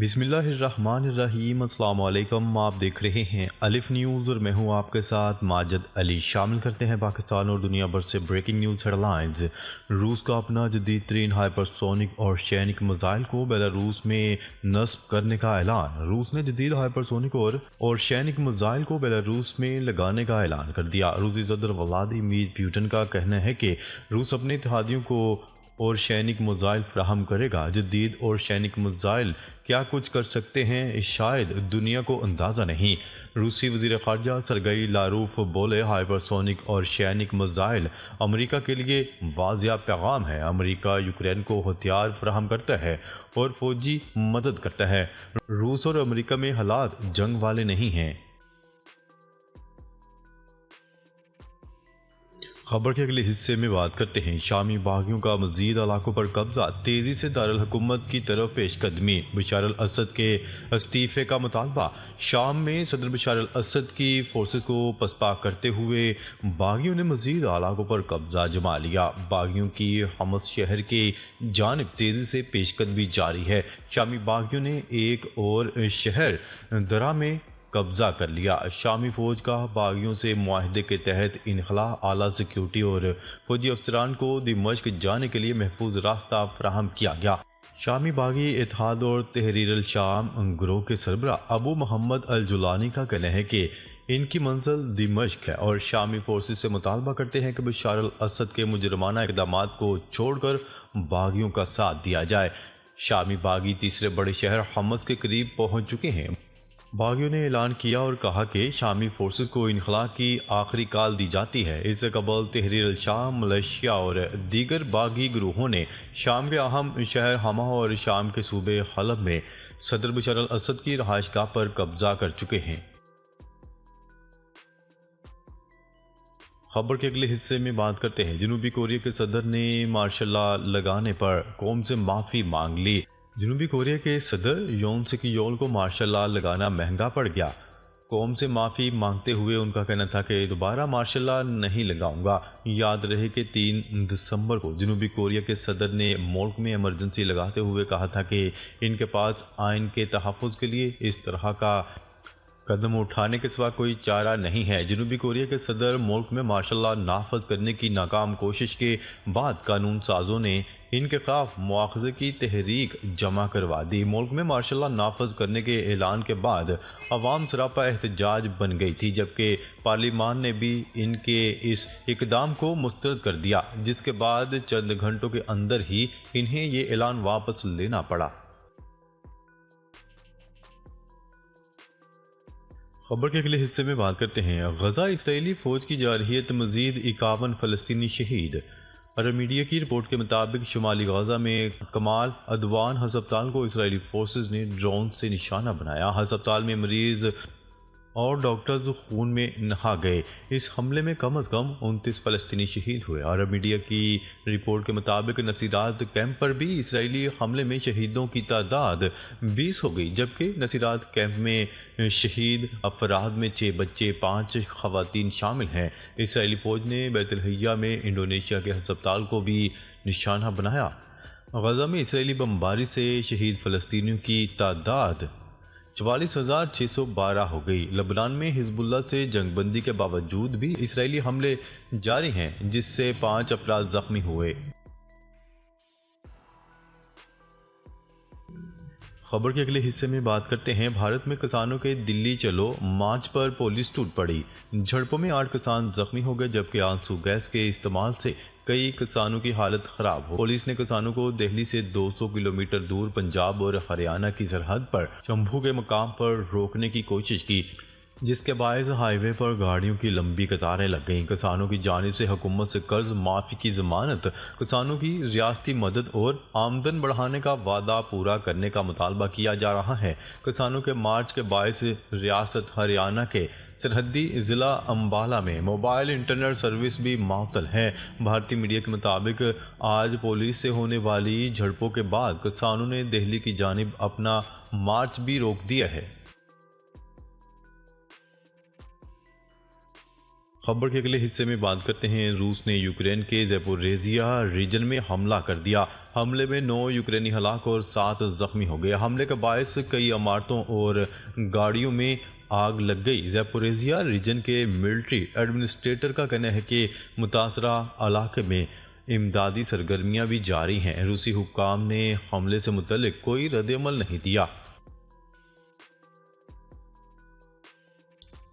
बिस्मिल्लाहिर्रहमानिर्रहीम। अस्सलाम वालेकुम। आप देख रहे हैं अलिफ न्यूज़ और मैं हूं आपके साथ माजिद अली। शामिल करते हैं पाकिस्तान और दुनिया भर से ब्रेकिंग न्यूज़ हेडलाइंस। रूस का अपना जदीद तरीन हाइपरसोनिक और सैनिक मिसाइल को बेलारूस में नस्ब करने का ऐलान। रूस ने जदीद हाइपरसोनिक और सैनिक मिसाइल को बेलारूस में लगाने का ऐलान कर दिया। रूसी सदर व्लादिमीर पुतिन का कहना है कि रूस अपने इत्तेहादियों को और सैनिक मिसाइल फ्राहम करेगा। जदीद और सैनिक मिसाइल क्या कुछ कर सकते हैं, शायद दुनिया को अंदाज़ा नहीं। रूसी वज़ीर ख़ारजा सरगई लारूफ बोले, हाइपरसोनिक और सैनिक मिसाइल अमेरिका के लिए वाज़िया पैगाम है। अमेरिका यूक्रेन को हथियार फ्राहम करता है और फौजी मदद करता है। रूस और अमेरिका में हालात जंग वाले नहीं हैं। खबर के अगले हिस्से में बात करते हैं शामी बागियों का मजीद इलाकों पर कब्जा, तेज़ी से दारुल हुकूमत की तरफ पेशकदमी, बशार अल असद के इस्तीफ़े का मुतालबा। शाम में सदर बशार अल असद की फोर्सेस को पसपा करते हुए बागियों ने मजीद इलाकों पर कब्जा जमा लिया। बागियों की हमस शहर के जानब तेज़ी से पेशकदमी जारी है। शामी बागियों ने एक और शहर दरा में कब्जा कर लिया। शामी फौज का बागियों से मुआहदे के तहत इनखला, आला सिक्योरिटी और फौजी अफसरान को दिमश्क जाने के लिए महफूज रास्ता फ्राहम किया गया। शामी बागी इत्तेहाद और तहरीर अल शाम ग्रोह के सरबरा अबू मोहम्मद अल जुलानी का कहना है कि इनकी मंजिल दिमश्क है और शामी फोर्सेस से मुतालबा करते हैं कि बशार अल असद के मुजरमाना इकदाम को छोड़कर बागियों का साथ दिया जाए। शामी बागी तीसरे बड़े शहर हमस के करीब पहुंच चुके हैं। बागियों ने ऐलान किया और कहा कि शामी फोर्सेस को इनखला की आखिरी कॉल दी जाती है। इससे कबल तहरीर अल शाम, मलेशिया और दीगर बागी ग्रोहों ने शाम के अहम शहर हमा और शाम के सूबे हलब में सदर बशर अल असद की रहायशगाह पर कब्जा कर चुके हैं। खबर के अगले हिस्से में बात करते हैं जनूबी कोरिया के सदर ने मार्शल लॉ लगाने पर कौम से माफ़ी मांग ली। जनूबी कोरिया के सदर योन सुक योल को मार्शल लॉ लगाना महंगा पड़ गया। कौम से माफ़ी मांगते हुए उनका कहना था कि दोबारा मार्शल लॉ नहीं लगाऊंगा। याद रहे कि 3 दिसंबर को जनूबी कोरिया के सदर ने मुल्क में इमरजेंसी लगाते हुए कहा था कि इनके पास आइन के तहफ़्फ़ुज़ के लिए इस तरह का कदम उठाने के सिवा कोई चारा नहीं है। जनूबी कोरिया के सदर मुल्क में मार्शल लॉ नाफज करने की नाकाम कोशिश के बाद कानून साजों ने इनके खिलाफ मुआवजे की तहरीक जमा करवा दी। मुल्क में मार्शल लॉ नाफज करने के ऐलान के बाद अवाम सरापा एहतजाज बन गई थी, जबकि पार्लिमान ने भी इनके इस इकदाम को मुस्तरद कर दिया, जिसके बाद चंद घंटों के अंदर ही इन्हें ये ऐलान वापस लेना पड़ा। खबर के अगले हिस्से में बात करते हैं गजा इसराइली फौज की जारहियत, मजीद 51 फ़लस्तीनी शहीद। अरब मीडिया की रिपोर्ट के मुताबिक शुमाली गजा में कमाल अदवान हस्पताल को इसराइली फोर्सेज ने ड्रोन से निशाना बनाया। हस्पताल में मरीज और डॉक्टर्स खून में नहा गए। इस हमले में कम अज़ कम 29 फ़लस्तीनी शहीद हुए। अरब मीडिया की रिपोर्ट के मुताबिक नसीरात कैंप पर भी इसराइली हमले में शहीदों की तादाद 20 हो गई, जबकि नसीरात कैंप में शहीद अफराद में 6 बच्चे 5 खवातीन शामिल हैं। इसराइली फ़ौज ने बैतुलहैया में इंडोनेशिया के हस्पताल को भी निशाना बनाया। गजा में इसराइली बमबारी से शहीद फ़लस्तीनियों की तादाद 44,612 हो गई। लबनान में हिजबुल्लाह से जंगबंदी के बावजूद भी इसराइली हमले जारी हैं, जिससे 5 अफराद जख्मी हुए। खबर के अगले हिस्से में बात करते हैं भारत में किसानों के दिल्ली चलो मार्च पर पुलिस टूट पड़ी। झड़पों में 8 किसान जख्मी हो गए, जबकि आंसू गैस के इस्तेमाल से कई किसानों की हालत ख़राब हो। पुलिस ने किसानों को दिल्ली से 200 किलोमीटर दूर पंजाब और हरियाणा की सरहद पर शंभू के मकाम पर रोकने की कोशिश की, जिसके बायस हाईवे पर गाड़ियों की लंबी कतारें लग गईं। किसानों की जानिब से हुकूमत से कर्ज माफ़ी की ज़मानत, किसानों की रियासती मदद और आमदन बढ़ाने का वादा पूरा करने का मुतालबा किया जा रहा है। किसानों के मार्च के बायस रियासत हरियाणा के सरहदी ज़िला अम्बाला में मोबाइल इंटरनेट सर्विस भी मअतल है। भारतीय मीडिया के मुताबिक आज पुलिस से होने वाली झड़पों के बाद किसानों ने दिल्ली की जानिब अपना मार्च भी रोक दिया है। खबर के अगले हिस्से में बात करते हैं। रूस ने यूक्रेन के ज़ैपोरिज़िया रीजन में हमला कर दिया। हमले में 9 यूक्रेनी हलाक और 7 जख्मी हो गए। हमले का बायस कई इमारतों और गाड़ियों में आग लग गई। ज़ैपोरिज़िया रीजन के मिलिट्री एडमिनिस्ट्रेटर का कहना है कि मुतासरा इलाके में इमदादी सरगर्मियां भी जारी हैं। रूसी हुक्काम ने हमले से मुतल्लिक कोई रद्द-ए-अमल नहीं दिया।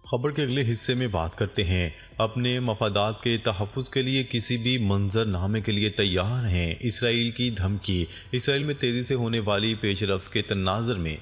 खबर के अगले हिस्से में बात करते हैं। अपने मफादात के तहफ़्फ़ुज़ के लिए किसी भी मंजरनामे के लिए तैयार हैं। इसराइल की धमकी। इसराइल में तेज़ी से होने वाली पेशरफ्त के तनाज़ुर में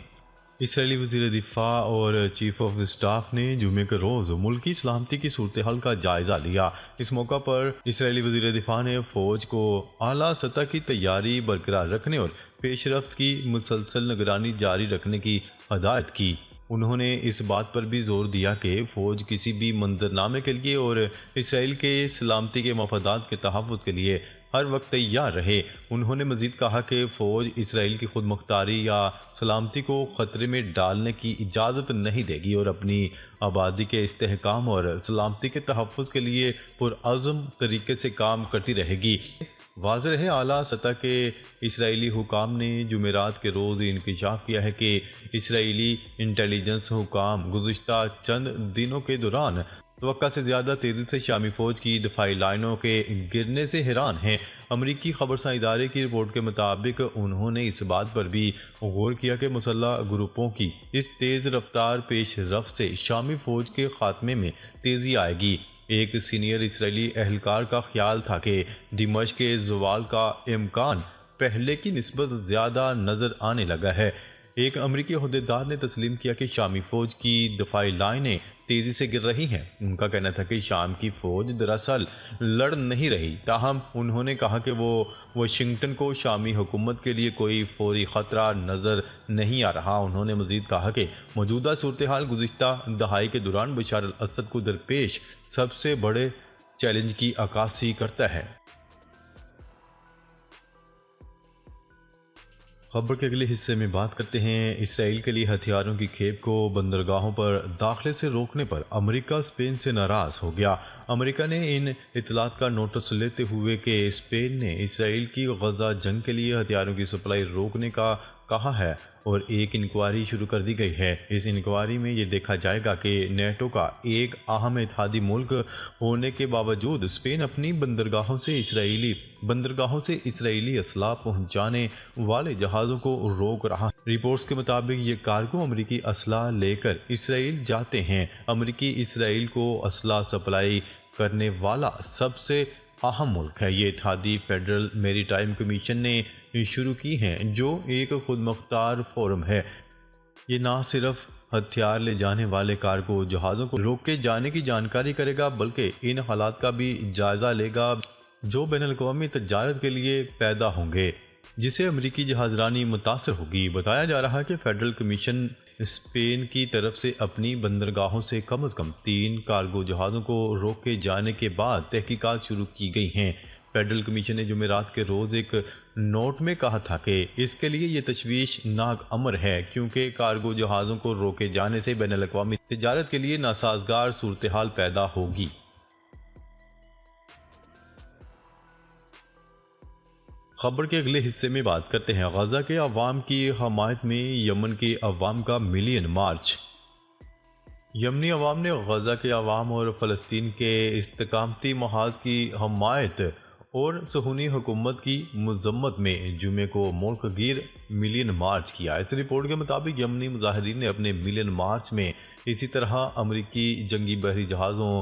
इसराइली वज़ीर दिफ़ा और चीफ ऑफ स्टाफ ने जुमे के रोज़ मुल्की सलामती की सूरत हाल का जायज़ा लिया। इस मौका पर इसराइली वज़ीर दिफ़ा ने फ़ौज को आला सतह की तैयारी बरकरार रखने और पेशरफ्त की मुसलसल निगरानी जारी रखने की हदायत की। उन्होंने इस बात पर भी जोर दिया कि फ़ौज किसी भी मंजरनामे के लिए और इसराइल के सलामती के मफादात के तहफ़्फ़ुज़ के लिए हर वक्त तैयार रहे। उन्होंने मज़ीद कहा कि फ़ौज इसराइल की खुद मुख्तारी या सलामती को ख़तरे में डालने की इजाज़त नहीं देगी और अपनी आबादी के इस्तेहकाम और सलामती के तहफ़्फ़ुज़ के लिए पुरअज़्म तरीके से काम करती रहेगी। वाज़ेह है, आला सतह के इसराइली हुकाम ने जुमेरात के रोज़ इंकशाफ किया है कि इसराइली इंटेलिजेंस हुकाम गुज़िश्ता चंद दिनों के दौरान तवक्का से ज़्यादा तेज़ी से शामी फ़ौज की दफ़ाई लाइनों के गिरने से हैरान हैं। अमरीकी खबरसां इदारे की रिपोर्ट के मुताबिक उन्होंने इस बात पर भी गौर किया कि मुसल्लह ग्रुपों की इस तेज़ रफ्तार पेश रफ्त से शामी फ़ौज के ख़ात्मे में तेज़ी आएगी। एक सीनियर इसराइली एहलकार का ख्याल था कि दिमश्क के ज़वाल का इम्कान पहले की निस्बत ज़्यादा नज़र आने लगा है। एक अमरीकी अहदेदार ने तस्लीम किया कि शामी फ़ौज की दफ़ाई लाइनें तेज़ी से गिर रही हैं। उनका कहना था कि शाम की फ़ौज दरअसल लड़ नहीं रही। ताहम उन्होंने कहा कि वो वाशिंगटन को शामी हुकूमत के लिए कोई फौरी ख़तरा नज़र नहीं आ रहा। उन्होंने मज़ीद कहा कि मौजूदा सूरत हाल गुज़िश्ता दहाई के दौरान बशार अल असद को दरपेश सबसे बड़े चैलेंज की अक्कासी करता है। खबर के अगले हिस्से में बात करते हैं। इसराइल के लिए हथियारों की खेप को बंदरगाहों पर दाखिले से रोकने पर अमेरिका स्पेन से नाराज़ हो गया। अमेरिका ने इन इतलात का नोटिस लेते हुए कि स्पेन ने इसराइल की गजा जंग के लिए हथियारों की सप्लाई रोकने का कहा है और एक इंक्वायरी शुरू कर दी गई है। इस इंक्वायरी में ये देखा जाएगा कि नेटो का एक अहम इत्तेहादी मुल्क होने के बावजूद स्पेन अपनी बंदरगाहों से इसराइली असलाह पहुंचाने वाले जहाज़ों को रोक रहा। रिपोर्ट्स के मुताबिक ये कार्गो अमरीकी असलाह लेकर इसराइल जाते हैं। अमरीकी इसराइल को असलाह सप्लाई करने वाला सबसे अहम मुल्क है। ये इत्तेहादी फेडरल मैरीटाइम कमीशन ने शुरू की हैं, जो एक खुद मुख्तार फोरम है। ये ना सिर्फ हथियार ले जाने वाले कार्गो जहाज़ों को रोके जाने की जानकारी करेगा, बल्कि इन हालात का भी जायज़ा लेगा जो बैनुल-अक़वामी तजारत के लिए पैदा होंगे, जिसे अमरीकी जहाज़रानी मुतासर होगी। बताया जा रहा है कि फेडरल कमीशन स्पेन की तरफ से अपनी बंदरगाहों से कम 3 कार्गो जहाज़ों को रोके जाने के बाद तहकीकात शुरू की गई हैं। फेडरल कमीशन ने जुमेरात के रोज़ एक नोट में कहा था कि इसके लिए ये तशवीशनाक अमर है, क्योंकि कार्गो जहाज़ों को रोके जाने से बैनुल-अक़वामी तिजारत के लिए नासाजगार सूरत हाल पैदा होगी। खबर के अगले हिस्से में बात करते हैं। गजा के अवाम की हमायत में यमन के अवाम का मिलियन मार्च। यमनी अवाम ने गजा के अवाम और फ़लस्तीन के इस्तकामती महाज की हमायत और सहूनी हुकूमत की मज़म्मत में जुमे को मुल्क गिर मिलियन मार्च किया। इस रिपोर्ट के मुताबिक यमनी मुजाहिदीन ने अपने मिलियन मार्च में इसी तरह अमरीकी जंगी बहरी जहाज़ों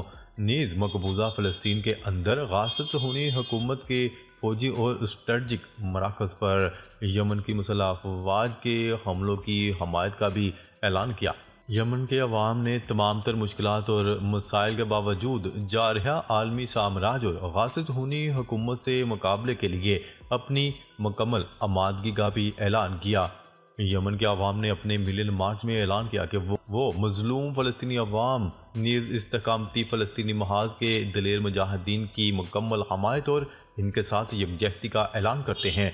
नीज़ मकबूजा फ़लस्तीन के अंदर गासिब सहूनी हुकूमत के फौजी और स्ट्रेटजिक मराकज़ पर यमन की मुसल्लह अफवाज के हमलों की हमायत का भी ऐलान किया। यमन के अवाम ने तमाम तर मुश्किलात और मसाइल के बावजूद जारहा आलमी साम्राज्य और गासिब सहूनी हुकूमत से मुकाबले के लिए अपनी मुकम्मल आमादगी का भी ऐलान किया। यमन के अवाम ने अपने मिलियन मार्च में ऐलान किया कि वो मजलूम फ़लस्तीनी अवाम नीज़ इस्तकामती फ़लस्तीनी महाज के दलेर मुजाहिदीन की मुकम्मल हमायत और इनके साथ यकजहती का ऐलान करते हैं।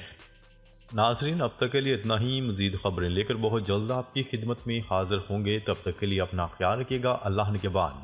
नाज़रीन, अब तक के लिए इतना ही। मज़ीद ख़बरें लेकर बहुत जल्द आपकी खिदमत में हाज़िर होंगे। तब तक के लिए अपना ख्याल रखिएगा। अल्लाह निगहबान।